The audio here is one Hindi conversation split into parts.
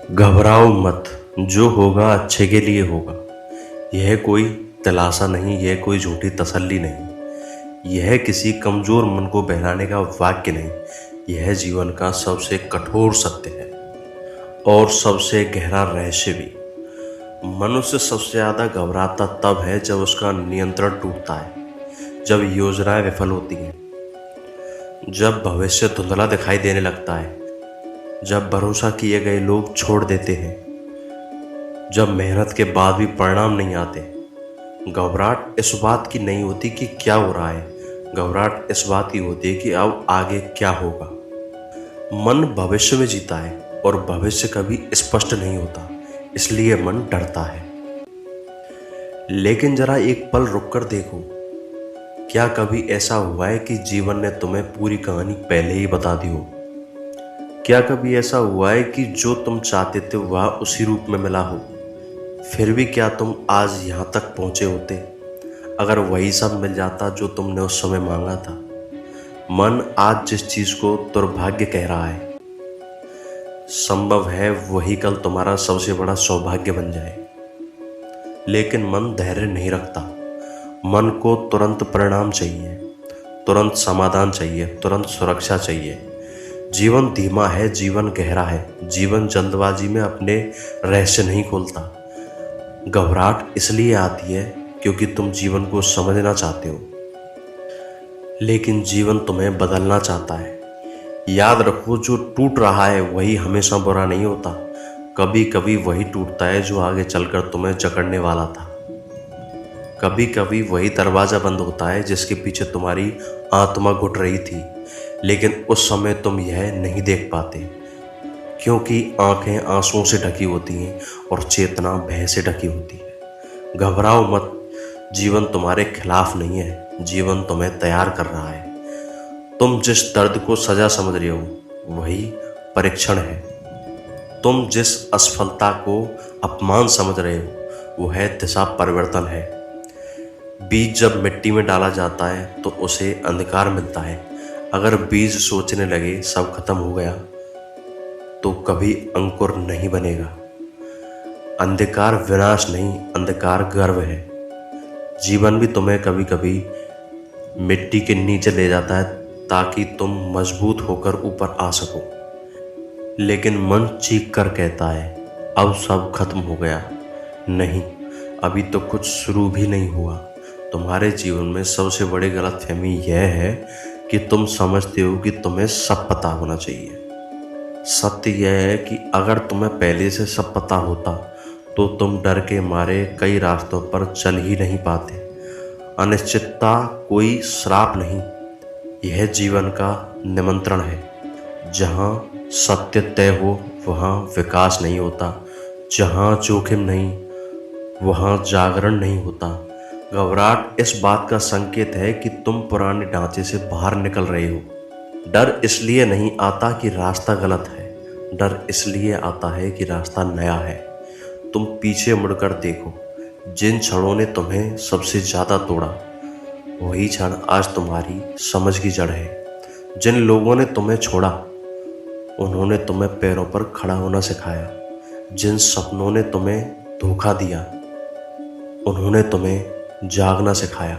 घबराओ मत। जो होगा अच्छे के लिए होगा। यह कोई दिलासा नहीं, यह कोई झूठी तसल्ली नहीं, यह किसी कमजोर मन को बहलाने का वाक्य नहीं। यह जीवन का सबसे कठोर सत्य है और सबसे गहरा रहस्य भी। मनुष्य सबसे ज्यादा घबराता तब है जब उसका नियंत्रण टूटता है, जब योजनाएं विफल होती हैं, जब भविष्य धुंधला दिखाई देने लगता है, जब भरोसा किए गए लोग छोड़ देते हैं, जब मेहनत के बाद भी परिणाम नहीं आते। घबराहट इस बात की नहीं होती कि क्या हो रहा है, घबराहट इस बात की होती है कि अब आगे क्या होगा। मन भविष्य में जीता है और भविष्य कभी स्पष्ट नहीं होता, इसलिए मन डरता है। लेकिन जरा एक पल रुककर देखो, क्या कभी ऐसा हुआ है कि जीवन ने तुम्हें पूरी कहानी पहले ही बता दी हो? क्या कभी ऐसा हुआ है कि जो तुम चाहते थे वह उसी रूप में मिला हो? फिर भी क्या तुम आज यहाँ तक पहुँचे होते अगर वही सब मिल जाता जो तुमने उस समय मांगा था? मन आज जिस चीज़ को दुर्भाग्य कह रहा है, संभव है वही कल तुम्हारा सबसे बड़ा सौभाग्य बन जाए। लेकिन मन धैर्य नहीं रखता। मन को तुरंत परिणाम चाहिए, तुरंत समाधान चाहिए, तुरंत सुरक्षा चाहिए। जीवन धीमा है, जीवन गहरा है, जीवन जल्दबाजी में अपने रहस्य नहीं खोलता। घबराहट इसलिए आती है क्योंकि तुम जीवन को समझना चाहते हो, लेकिन जीवन तुम्हें बदलना चाहता है। याद रखो, जो टूट रहा है वही हमेशा बुरा नहीं होता। कभी कभी वही टूटता है जो आगे चलकर तुम्हें जकड़ने वाला था। कभी कभी वही दरवाज़ा बंद होता है जिसके पीछे तुम्हारी आत्मा घुट रही थी, लेकिन उस समय तुम यह नहीं देख पाते क्योंकि आंखें आंसुओं से ढकी होती हैं और चेतना भय से ढकी होती है। घबराओ मत। जीवन तुम्हारे खिलाफ नहीं है, जीवन तुम्हें तैयार कर रहा है। तुम जिस दर्द को सजा समझ रहे हो वही परीक्षण है। तुम जिस असफलता को अपमान समझ रहे हो वो है दिशा परिवर्तन है। बीज जब मिट्टी में डाला जाता है तो उसे अंधकार मिलता है। अगर बीज सोचने लगे सब खत्म हो गया तो कभी अंकुर नहीं बनेगा। अंधकार विनाश नहीं, अंधकार गर्व है। जीवन भी तुम्हें कभी कभी मिट्टी के नीचे ले जाता है ताकि तुम मजबूत होकर ऊपर आ सको। लेकिन मन चीख कर कहता है अब सब खत्म हो गया। नहीं, अभी तो कुछ शुरू भी नहीं हुआ। तुम्हारे जीवन में सबसे बड़ी गलतफहमी यह है कि तुम समझते हो कि तुम्हें सब पता होना चाहिए। सत्य यह है कि अगर तुम्हें पहले से सब पता होता तो तुम डर के मारे कई रास्तों पर चल ही नहीं पाते। अनिश्चितता कोई श्राप नहीं, यह जीवन का निमंत्रण है। जहाँ सत्य तय हो वहाँ विकास नहीं होता, जहाँ जोखिम नहीं वहाँ जागरण नहीं होता। घबराहट इस बात का संकेत है कि तुम पुराने ढांचे से बाहर निकल रहे हो। डर इसलिए नहीं आता कि रास्ता गलत है, डर इसलिए आता है कि रास्ता नया है। तुम पीछे मुड़कर देखो, जिन क्षणों ने तुम्हें सबसे ज़्यादा तोड़ा वही क्षण आज तुम्हारी समझ की जड़ है। जिन लोगों ने तुम्हें छोड़ा उन्होंने तुम्हें पैरों पर खड़ा होना सिखाया। जिन सपनों ने तुम्हें धोखा दिया उन्होंने तुम्हें जागना सिखाया।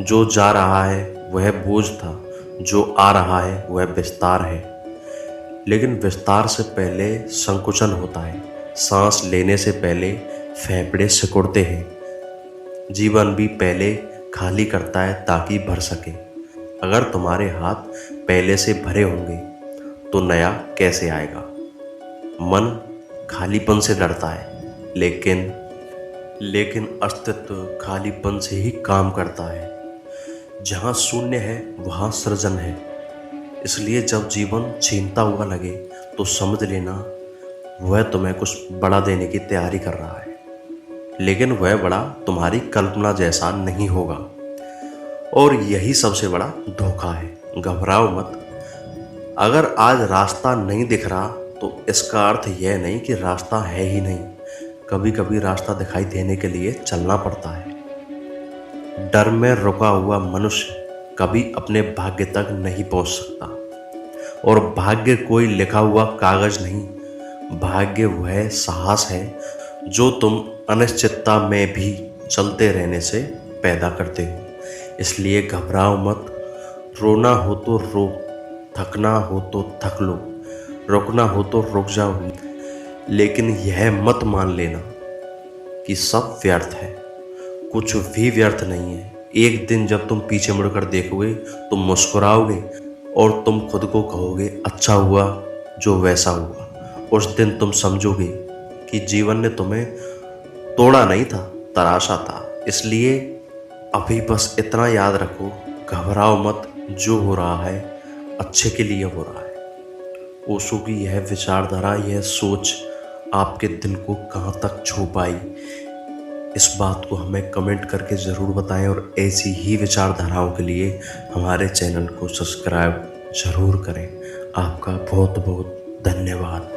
जो जा रहा है वह बोझ था, जो आ रहा है वह विस्तार है। लेकिन विस्तार से पहले संकुचन होता है, सांस लेने से पहले फेफड़े सिकुड़ते हैं। जीवन भी पहले खाली करता है ताकि भर सके। अगर तुम्हारे हाथ पहले से भरे होंगे तो नया कैसे आएगा? मन खालीपन से डरता है, लेकिन अस्तित्व खालीपन से ही काम करता है। जहाँ शून्य है वहाँ सृजन है। इसलिए जब जीवन छीनता हुआ लगे तो समझ लेना वह तुम्हें कुछ बड़ा देने की तैयारी कर रहा है, लेकिन वह बड़ा तुम्हारी कल्पना जैसा नहीं होगा। और यही सबसे बड़ा धोखा है। घबराओ मत। अगर आज रास्ता नहीं दिख रहा तो इसका अर्थ यह नहीं कि रास्ता है ही नहीं। कभी कभी रास्ता दिखाई देने के लिए चलना पड़ता है। डर में रुका हुआ मनुष्य कभी अपने भाग्य तक नहीं पहुंच सकता। और भाग्य कोई लिखा हुआ कागज नहीं, भाग्य वह साहस है जो तुम अनिश्चितता में भी चलते रहने से पैदा करते हो। इसलिए घबराओ मत। रोना हो तो रो, थकना हो तो थक लो, रुकना हो तो रुक जाओ, लेकिन यह मत मान लेना कि सब व्यर्थ है। कुछ भी व्यर्थ नहीं है। एक दिन जब तुम पीछे मुड़कर देखोगे, तुम मुस्कुराओगे और तुम खुद को कहोगे, अच्छा हुआ जो वैसा हुआ। उस दिन तुम समझोगे कि जीवन ने तुम्हें तोड़ा नहीं था, तराशा था। इसलिए अभी बस इतना याद रखो, घबराओ मत। जो हो रहा है अच्छे के लिए हो रहा है। ओशो की यह विचारधारा, यह सोच आपके दिल को कहाँ तक छू पाई, इस बात को हमें कमेंट करके ज़रूर बताएं। और ऐसी ही विचारधाराओं के लिए हमारे चैनल को सब्सक्राइब ज़रूर करें। आपका बहुत बहुत धन्यवाद।